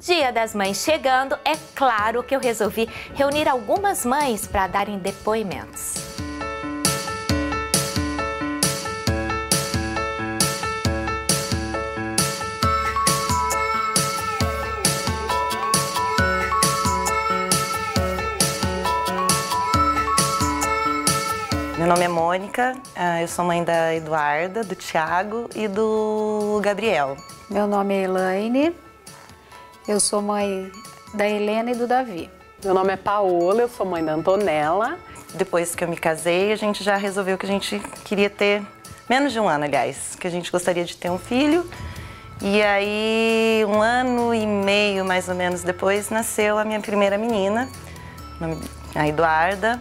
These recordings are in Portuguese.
Dia das Mães chegando, é claro que eu resolvi reunir algumas mães para darem depoimentos. Meu nome é Mônica, eu sou mãe da Eduarda, do Thiago e do Gabriel. Meu nome é Elaine, eu sou mãe da Helena e do Davi. Meu nome é Paola, eu sou mãe da Antonella. Depois que eu me casei, a gente já resolveu que a gente queria ter, menos de um ano, aliás, que a gente gostaria de ter um filho. E aí, 1 ano e meio, mais ou menos, depois, nasceu a minha primeira menina, a Eduarda.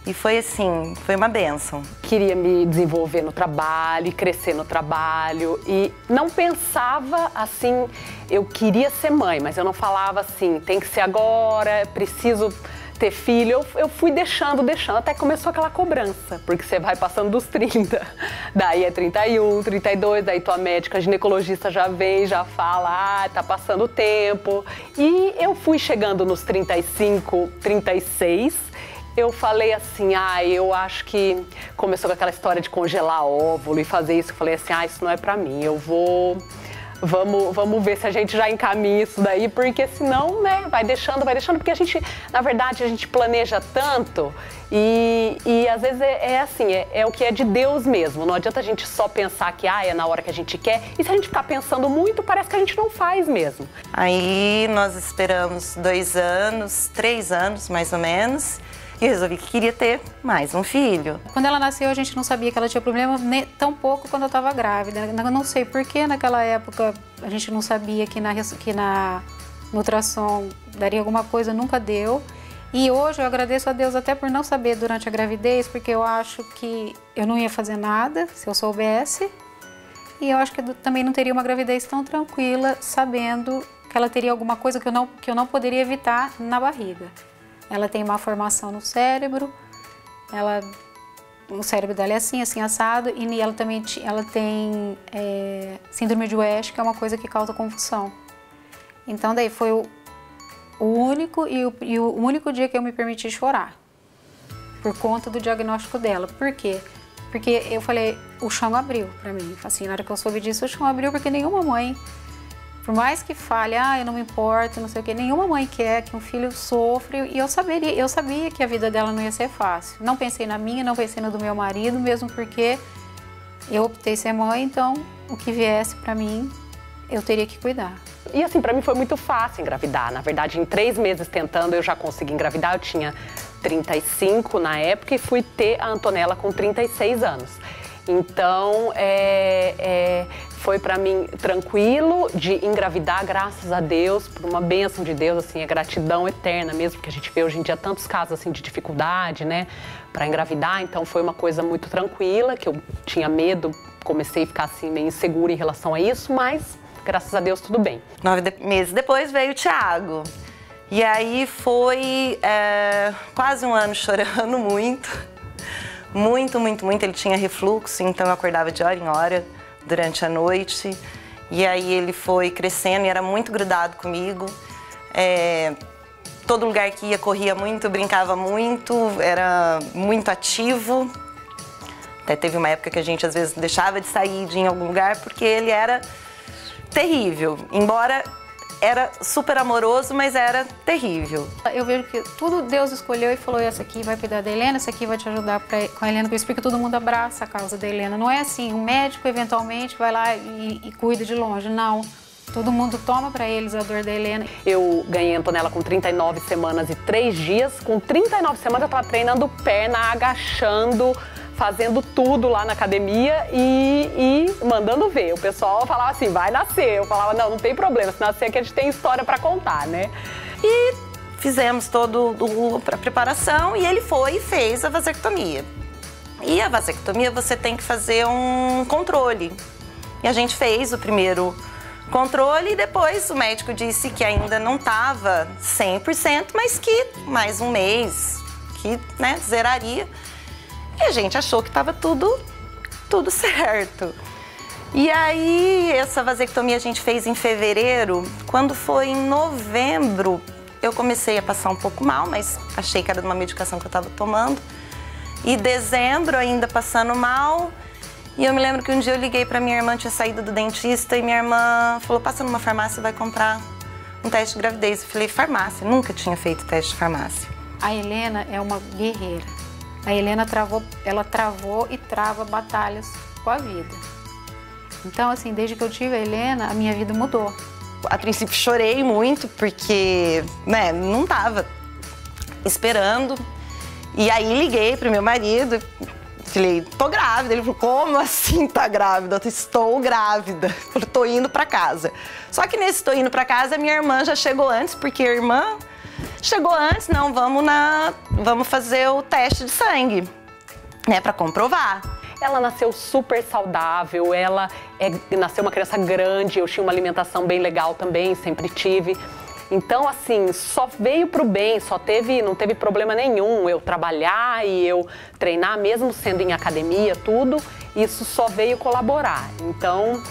E foi assim, foi uma bênção. Queria me desenvolver no trabalho, crescer no trabalho e não pensava assim, eu queria ser mãe, mas eu não falava assim, tem que ser agora, preciso ter filho. Eu fui deixando, até que começou aquela cobrança, porque você vai passando dos 30, daí é 31, 32, daí tua médica ginecologista já vem, já fala, tá passando o tempo. E eu fui chegando nos 35, 36, eu falei assim, eu acho que começou com aquela história de congelar óvulo e fazer isso. Eu falei assim, isso não é pra mim, vamos ver se a gente já encaminha isso daí, porque senão, né, vai deixando, porque a gente, na verdade, a gente planeja tanto e às vezes é assim, é o que é de Deus mesmo. Não adianta a gente só pensar que, é na hora que a gente quer, e se a gente ficar pensando muito, parece que a gente não faz mesmo. Aí nós esperamos 2 anos, 3 anos, mais ou menos, e resolvi que queria ter mais um filho. Quando ela nasceu, a gente não sabia que ela tinha problema, tão pouco quando eu estava grávida. Eu não sei por que naquela época a gente não sabia que na ultrassom daria alguma coisa, nunca deu. E hoje eu agradeço a Deus até por não saber durante a gravidez, porque eu acho que eu não ia fazer nada se eu soubesse. E eu acho que eu também não teria uma gravidez tão tranquila, sabendo que ela teria alguma coisa que eu não poderia evitar na barriga. Ela tem má formação no cérebro, o cérebro dela é assim assado, e ela também tem síndrome de West, que é uma coisa que causa confusão. Então daí foi o único dia que eu me permiti chorar, por conta do diagnóstico dela. Por quê? Porque eu falei, o chão abriu pra mim. Assim, na hora que eu soube disso, o chão abriu, porque nenhuma mãe, por mais que fale, eu não me importo, não sei o quê, nenhuma mãe quer que um filho sofra, e eu sabia que a vida dela não ia ser fácil. Não pensei na minha, não pensei no do meu marido, mesmo porque eu optei ser mãe, então o que viesse pra mim, eu teria que cuidar. E assim, pra mim foi muito fácil engravidar. Na verdade, em 3 meses tentando, eu já consegui engravidar. Eu tinha 35 na época e fui ter a Antonella com 36 anos. Então, foi pra mim tranquilo de engravidar, graças a Deus, por uma bênção de Deus, assim, a gratidão eterna mesmo, porque a gente vê hoje em dia tantos casos assim de dificuldade, né, pra engravidar. Então foi uma coisa muito tranquila, que eu tinha medo, comecei a ficar assim meio insegura em relação a isso, mas graças a Deus tudo bem. 9 meses depois veio o Thiago. E aí foi quase 1 ano chorando muito. Muito. Ele tinha refluxo, então eu acordava de hora em hora durante a noite. E aí ele foi crescendo e era muito grudado comigo. Todo lugar que ia, corria muito, brincava muito, era muito ativo. Até teve uma época que a gente às vezes deixava de sair de ir em algum lugar porque ele era terrível. Embora era super amoroso, mas era terrível. Eu vejo que tudo Deus escolheu e falou, essa aqui vai cuidar da Helena, essa aqui vai te ajudar com a Helena, por isso porque todo mundo abraça a causa da Helena. Não é assim, o médico eventualmente vai lá e cuida de longe, não. Todo mundo toma pra eles a dor da Helena. Eu ganhei a Antonella com 39 semanas e 3 dias. Com 39 semanas eu tava treinando perna, agachando, fazendo tudo lá na academia e mandando ver. O pessoal falava assim, vai nascer. Eu falava, não tem problema, se nascer aqui a gente tem história pra contar, né? E fizemos toda a preparação e ele foi e fez a vasectomia. E a vasectomia você tem que fazer um controle. E a gente fez o primeiro controle e depois o médico disse que ainda não estava 100%, mas que mais 1 mês, que zeraria. E a gente achou que estava tudo certo. E aí, essa vasectomia a gente fez em fevereiro. Quando foi em novembro, eu comecei a passar um pouco mal, mas achei que era de uma medicação que eu estava tomando. E dezembro, ainda passando mal. E eu me lembro que um dia eu liguei para minha irmã, tinha saído do dentista, e minha irmã falou, passa numa farmácia e vai comprar um teste de gravidez. Eu falei, farmácia? Nunca tinha feito teste de farmácia. A Helena é uma guerreira. A Helena travou e trava batalhas com a vida. Então, assim, desde que eu tive a Helena, a minha vida mudou. A princípio chorei muito, porque, né, não tava esperando. E aí liguei pro meu marido, falei, tô grávida. Ele falou, como assim tá grávida? Eu estou grávida. Eu falei, tô indo pra casa. Só que nesse tô indo pra casa, minha irmã já chegou antes, porque a irmã chegou antes, não, vamos fazer o teste de sangue, né, pra comprovar. Ela nasceu super saudável, nasceu uma criança grande, eu tinha uma alimentação bem legal também, sempre tive. Então, assim, só veio pro bem, não teve problema nenhum eu trabalhar e eu treinar, mesmo sendo em academia, tudo, isso só veio colaborar. Então,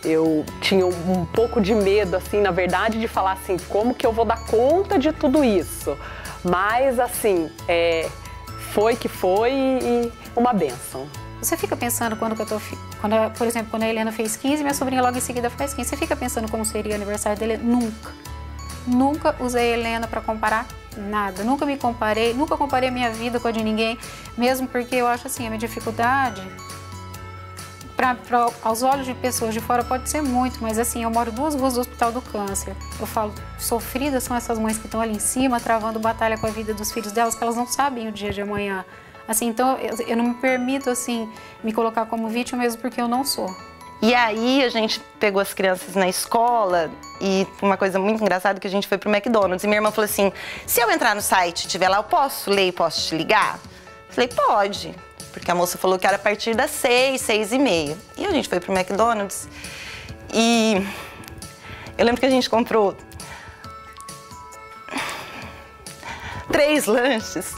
eu tinha um pouco de medo, assim, na verdade, de falar assim, como que eu vou dar conta de tudo isso? Mas, assim, foi que foi e uma bênção. Você fica pensando por exemplo, quando a Helena fez 15, minha sobrinha logo em seguida faz 15. Você fica pensando como seria o aniversário dele? Nunca. Nunca usei a Helena para comparar nada. Nunca me comparei, nunca comparei a minha vida com a de ninguém. Mesmo porque eu acho assim, a minha dificuldade, aos olhos de pessoas de fora pode ser muito, mas assim, eu moro 2 ruas do Hospital do Câncer. Eu falo, sofridas são essas mães que estão ali em cima, travando batalha com a vida dos filhos delas, que elas não sabem o dia de amanhã. Assim, então, eu não me permito, assim, me colocar como vítima mesmo porque eu não sou. E aí, a gente pegou as crianças na escola e uma coisa muito engraçada que a gente foi pro McDonald's. E minha irmã falou assim, se eu entrar no site e tiver lá, eu posso ler e posso te ligar? Eu falei, pode. Porque a moça falou que era a partir das 6, 6h30. E a gente foi pro McDonald's e eu lembro que a gente comprou 3 lanches.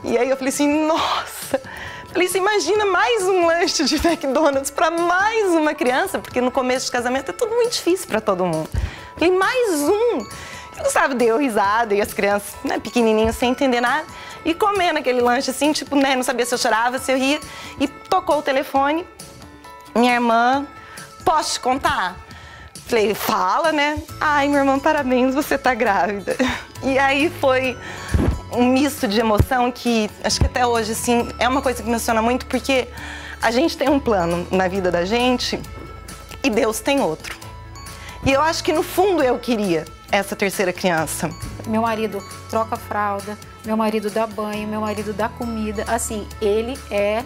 E aí eu falei assim, nossa, falei assim, imagina mais um lanche de McDonald's para mais uma criança, porque no começo de casamento é tudo muito difícil para todo mundo. Falei, mais um. E Gustavo deu risada e as crianças, né, pequenininhas, sem entender nada, e comendo aquele lanche assim, tipo, né, não sabia se eu chorava, se eu ria, e tocou o telefone. Minha irmã, posso te contar? Falei, fala, né? Ai, minha irmã, parabéns, você tá grávida. E aí foi um misto de emoção que, acho que até hoje, assim, é uma coisa que me emociona muito, porque a gente tem um plano na vida da gente e Deus tem outro. E eu acho que, no fundo, eu queria essa terceira criança. Meu marido troca fralda, meu marido dá banho, meu marido dá comida. Assim, ele é,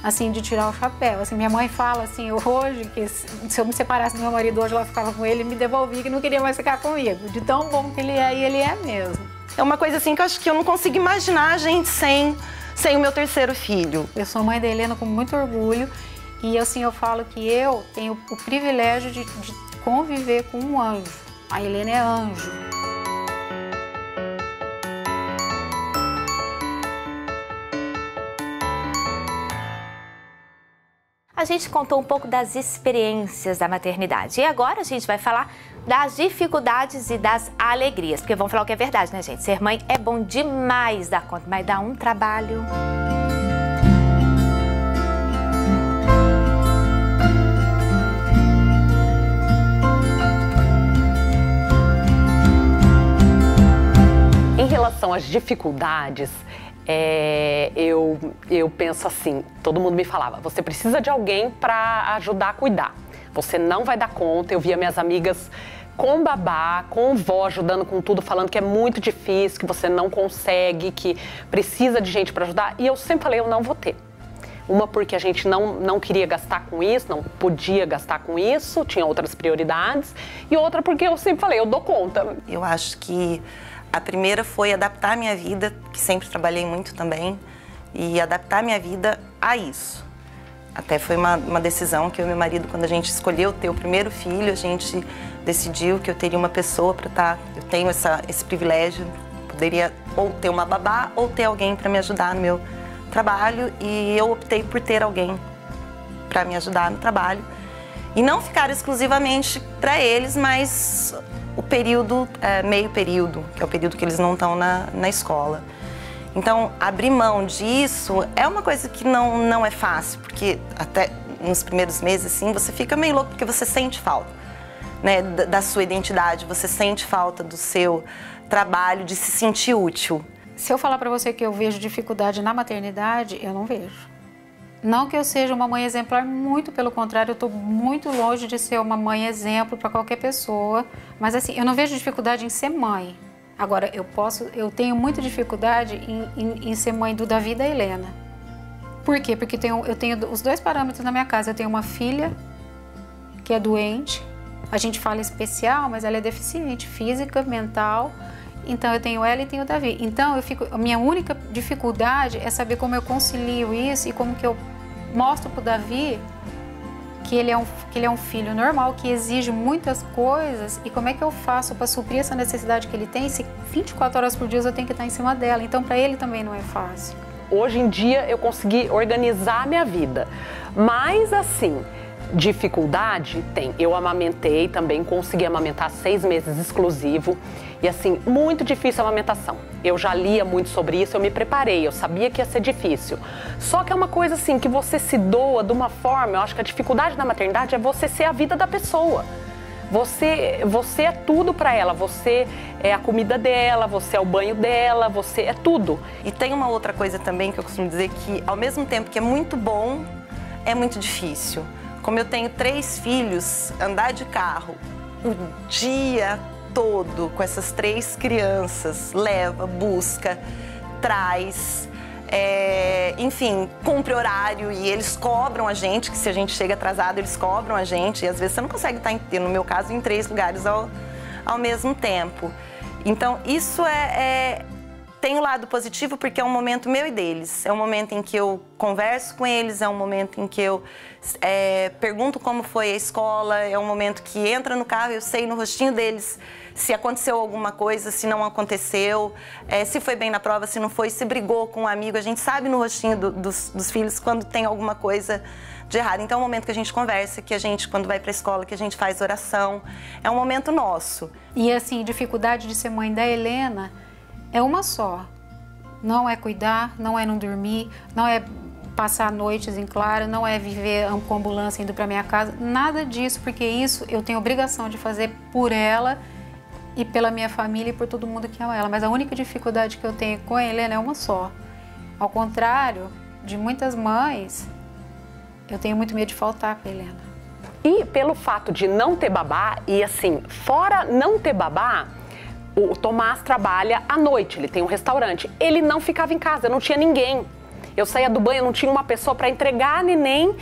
assim, de tirar o chapéu. Assim, minha mãe fala, assim, hoje, que se eu me separasse do meu marido hoje, ela ficava com ele e me devolvia, que não queria mais ficar comigo. De tão bom que ele é, e ele é mesmo. É uma coisa assim que eu acho que eu não consigo imaginar a gente sem o meu terceiro filho. Eu sou mãe da Helena com muito orgulho e assim eu falo que eu tenho o privilégio de conviver com um anjo. A Helena é anjo. A gente contou um pouco das experiências da maternidade e agora a gente vai falar das dificuldades e das alegrias, porque vamos falar o que é verdade, né, gente? Ser mãe é bom demais dar conta, mas dá um trabalho. Em relação às dificuldades, eu penso assim, todo mundo me falava, você precisa de alguém para ajudar a cuidar. Você não vai dar conta. Eu via minhas amigas com babá, com vó, ajudando com tudo, falando que é muito difícil, que você não consegue, que precisa de gente para ajudar. E eu sempre falei, eu não vou ter. Uma porque a gente não queria gastar com isso, não podia gastar com isso, tinha outras prioridades. E outra porque eu sempre falei, eu dou conta. Eu acho que a primeira foi adaptar a minha vida, que sempre trabalhei muito também, e adaptar a minha vida a isso. Até foi uma decisão que eu e meu marido, quando a gente escolheu ter o primeiro filho, a gente decidiu que eu teria uma pessoa para estar... Eu tenho esse privilégio, poderia ou ter uma babá ou ter alguém para me ajudar no meu trabalho, e eu optei por ter alguém para me ajudar no trabalho. E não ficar exclusivamente para eles, mas o período, meio período, que é o período que eles não estão na escola. Então, abrir mão disso é uma coisa que não é fácil, porque até nos primeiros meses, assim, você fica meio louco, porque você sente falta, né, da sua identidade, você sente falta do seu trabalho, de se sentir útil. Se eu falar para você que eu vejo dificuldade na maternidade, eu não vejo. Não que eu seja uma mãe exemplar, muito pelo contrário, eu estou muito longe de ser uma mãe exemplo para qualquer pessoa, mas assim, eu não vejo dificuldade em ser mãe. Agora, eu tenho muita dificuldade em ser mãe do Davi e da Helena. Por quê? Porque eu tenho os dois parâmetros na minha casa. Eu tenho uma filha que é doente, a gente fala especial, mas ela é deficiente física, mental. Então eu tenho ela e tenho o Davi. Então a minha única dificuldade é saber como eu concilio isso e como que eu mostro para o Davi que ele é um filho normal, que exige muitas coisas, e como é que eu faço para suprir essa necessidade que ele tem se 24 horas por dia eu tenho que estar em cima dela. Então para ele também não é fácil. Hoje em dia eu consegui organizar a minha vida, mas assim, dificuldade tem. Eu amamentei também, consegui amamentar 6 meses exclusivo e assim, muito difícil a amamentação. Eu já lia muito sobre isso, eu me preparei, eu sabia que ia ser difícil. Só que é uma coisa assim, que você se doa de uma forma, eu acho que a dificuldade da maternidade é você ser a vida da pessoa. Você é tudo para ela, você é a comida dela, você é o banho dela, você é tudo. E tem uma outra coisa também que eu costumo dizer que, ao mesmo tempo que é muito bom, é muito difícil. Como eu tenho 3 filhos, andar de carro o dia todo com essas 3 crianças, leva, busca, traz, enfim, cumpre horário e eles cobram a gente, que se a gente chega atrasado, eles cobram a gente. E às vezes você não consegue estar, no meu caso, em 3 lugares ao mesmo tempo. Então, isso tem um lado positivo porque é um momento meu e deles. É um momento em que eu converso com eles, é um momento em que eu pergunto como foi a escola, é um momento que entra no carro e eu sei no rostinho deles se aconteceu alguma coisa, se não aconteceu, se foi bem na prova, se não foi, se brigou com um amigo. A gente sabe no rostinho dos filhos quando tem alguma coisa de errado. Então é um momento que a gente conversa, que a gente, quando vai para a escola, que a gente faz oração. É um momento nosso. E assim, dificuldade de ser mãe da Helena é uma só. Não é cuidar, não é não dormir, não é passar noites em claro, não é viver com ambulância indo para minha casa, nada disso, porque isso eu tenho obrigação de fazer por ela e pela minha família e por todo mundo que ama ela. Mas a única dificuldade que eu tenho com a Helena é uma só. Ao contrário de muitas mães, eu tenho muito medo de faltar com a Helena. E pelo fato de não ter babá, e assim, fora não ter babá, o Tomás trabalha à noite, ele tem um restaurante. Ele não ficava em casa, não tinha ninguém. Eu saía do banho, não tinha uma pessoa para entregar a neném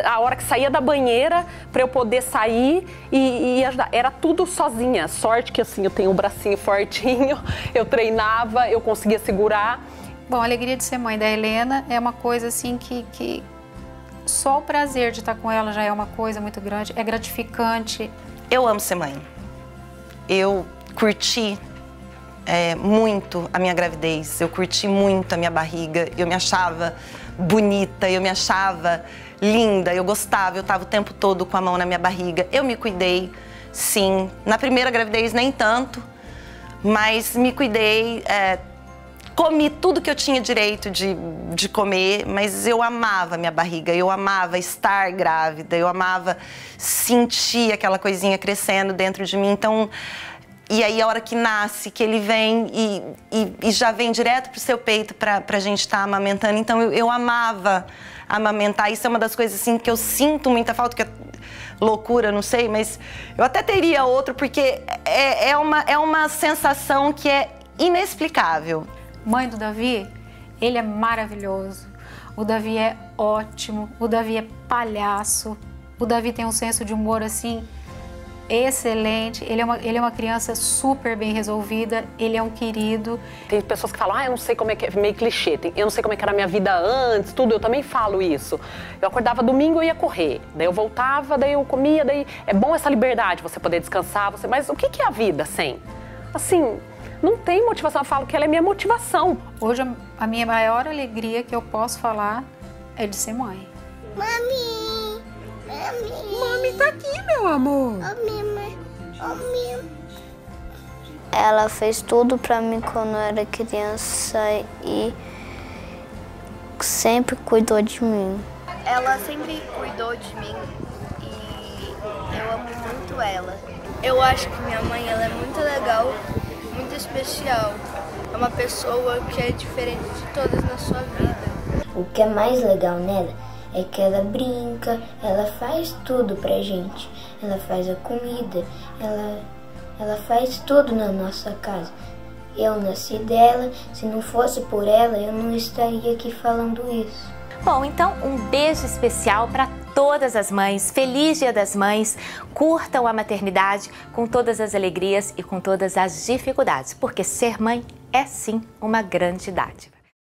a hora que saía da banheira para eu poder sair e ajudar. Era tudo sozinha. Sorte que assim, eu tenho um bracinho fortinho, eu treinava, eu conseguia segurar. Bom, a alegria de ser mãe da Helena é uma coisa assim que só o prazer de estar com ela já é uma coisa muito grande, é gratificante. Eu amo ser mãe. Eu curti muito a minha gravidez, eu curti muito a minha barriga, eu me achava bonita, eu me achava linda, eu gostava, eu estava o tempo todo com a mão na minha barriga. Eu me cuidei, sim. Na primeira gravidez nem tanto, mas me cuidei, comi tudo que eu tinha direito de comer, mas eu amava a minha barriga, eu amava estar grávida, eu amava sentir aquela coisinha crescendo dentro de mim. Então, e aí a hora que nasce, que ele vem e já vem direto pro seu peito pra gente estar amamentando. Então eu amava amamentar. Isso é uma das coisas assim que eu sinto muita falta, que é loucura, não sei, mas eu até teria outro, porque é uma sensação que é inexplicável. Mãe do Davi, ele é maravilhoso. O Davi é ótimo, o Davi é palhaço. O Davi tem um senso de humor assim excelente, ele é uma criança super bem resolvida, ele é um querido. Tem pessoas que falam, eu não sei como é que é, meio clichê, eu não sei como é que era a minha vida antes, tudo, eu também falo isso. Eu acordava domingo, eu ia correr, daí eu voltava, daí eu comia, daí é bom essa liberdade, você poder descansar, mas o que é a vida sem? Assim, não tem motivação, eu falo que ela é minha motivação. Hoje a minha maior alegria que eu posso falar é de ser mãe. Mami! Mami tá aqui, meu amor. Ela fez tudo pra mim quando eu era criança e sempre cuidou de mim. Ela sempre cuidou de mim e eu amo muito ela. Eu acho que minha mãe ela é muito legal, muito especial. É uma pessoa que é diferente de todas na sua vida. O que é mais legal nela é que ela brinca, ela faz tudo pra gente. Ela faz a comida, ela faz tudo na nossa casa. Eu nasci dela, se não fosse por ela, eu não estaria aqui falando isso. Bom, então um beijo especial para todas as mães. Feliz Dia das Mães. Curtam a maternidade com todas as alegrias e com todas as dificuldades, porque ser mãe é sim uma grande dádiva.